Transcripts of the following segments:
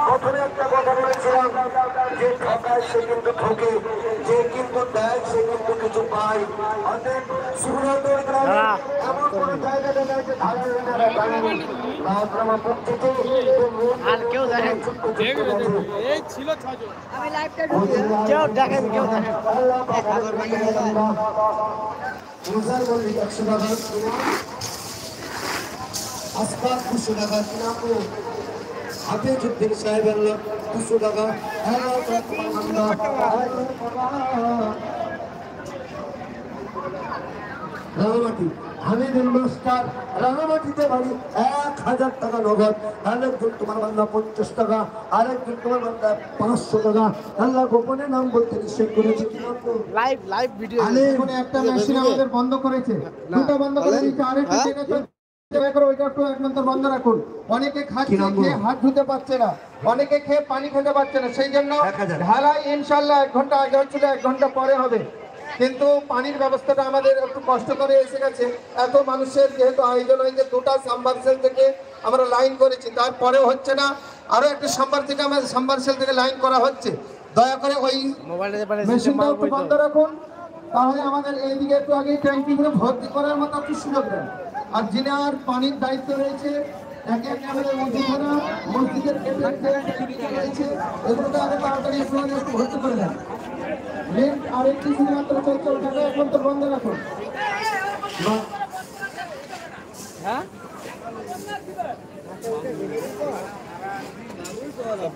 প্রথমে একটা কথা বলেছিলাম যে ঠকায় সে কিন্তু ঠকে, যে কিন্তু দেয় সে কিন্তু কিছু পায়। অর্থাৎ সুব্রতর গ্রামে এমন কোন জায়গাতে নেই যে আর কেউ দেখেন এই ছিল ছজন আমি লাইভটা ঢুকি কেউ দেখেন ইউজার বললি 100 টাকা আজকাল 200 টাকা কিনাকো হাফিজউদ্দিন সাহেব আল্লাহ 200 টাকা রাঙামাটি হামিদুল মাস্টার রাঙামাটিতে বাড়ি 1000 টাকা নগদ। আরেকজন তোমার বান্দা 50 টাকা, আরেকজন তোমার বান্দা 500 টাকা। আল্লাহ গোপনে নাম বলতে নিষেধ করেছে। লাইভ ভিডিও এখন একটা মেশিন আমাদের বন্ধ করেছে, দুটো বন্ধ করে দিচ্ছে, আরেকটা বন্ধ রাখুন। অনেকে খাচ্ছে খেয়ে হাত ধুতে পারছে না, অনেকে খেয়ে পানি খেতে পারছে না, সেই জন্য ঢালাই ইনশাল্লাহ 1 ঘন্টা আগে হচ্ছিল, 1 ঘন্টা পরে হবে। কিন্তু পানির ব্যবস্থাটা আমাদের একটু কষ্ট করে এসে গেছে। এত মানুষের যেহেতু আয়োজন হয়েছে, 2টা সাবমার্সেল থেকে আমরা লাইন করেছি, তারপরেও হচ্ছে না। আরো একটা সাবমার্সেল থেকে লাইন করা হচ্ছে। দয়া করে ওই মেশিনটা একটু বন্ধ রাখুন, তাহলে আমাদের এইদিকে একটু আগে ট্যাঙ্কিগুলো ভর্তি করার মতো একটু সুযোগ দেন। আর যিনি আর পানির দায়িত্ব রয়েছে, একে একে আমাদের মসজিদের রয়েছে, এগুলোকে আগে তাড়াতাড়ি একটু ভর্তি করে দেন। আরেকটি শুধুমাত্র চলছে, ওটাকে এখন তো বন্ধ রাখুন। হ্যাঁ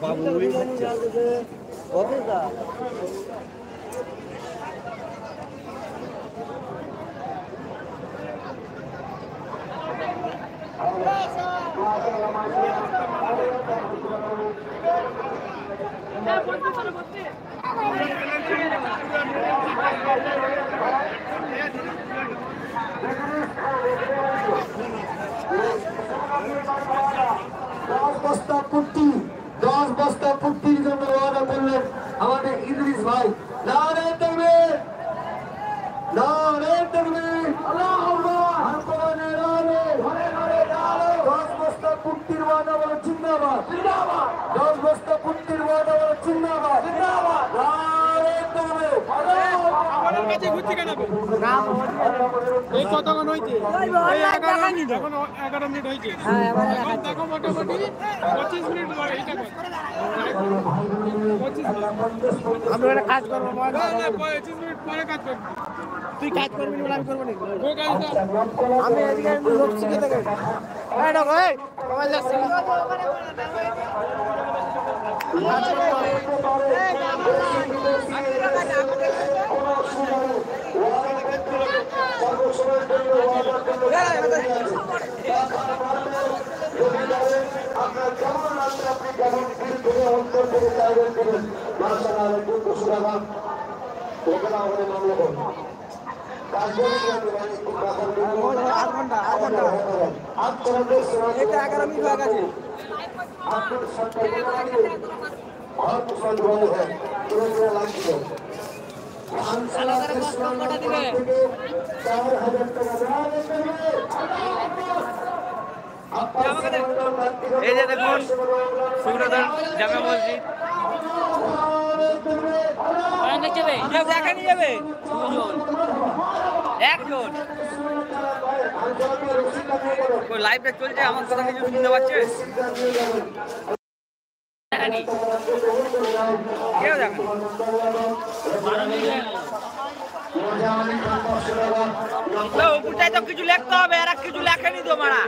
বাবু দশ বস্তা পুট্টির জন্য ওয়াদা করলেন আমাদের ইদ্রিস ভাই। নারে তাকবীর, নারে তাকবীর, আল্লাহু আকবার, ঘরে ঘরে 10 বস্তা পুট্টির ওয়াদা বলে জিন্দাবাদ, জিন্দাবাদ। 10 বস্তা পুট্টির ওয়াদা বলে জিন্দাবাদ, জিন্দাবাদ। নারে তাকবীর, আমাদের কাছে ঘুরছে কেন না এই কতক্ষণ হইছে এই 11 মিনিট হইছে। হ্যাঁ এখন দেখো মোটামুটি 25 মিনিট ধরে এইটা কর 25 মিনিট আমরা একটা কাজ করব না 25 মিনিট পরে কাজ করব। তুই কাজ করবি না আমি করব না ও কাজটা আমি এদিকে লোক শিখে দেব। এই দেখো এই মোবাইল যাচ্ছে এই যে দেখুন সুব্রতর জামে মসজিদ যাবে একজন লাইভে চলছে, আমার কথা কিছু শুনতে পাচ্ছে কেউ দেখেন উপরটাই তো কিছু লিখতে হবে, আর কিছু লেখেনি তো মারা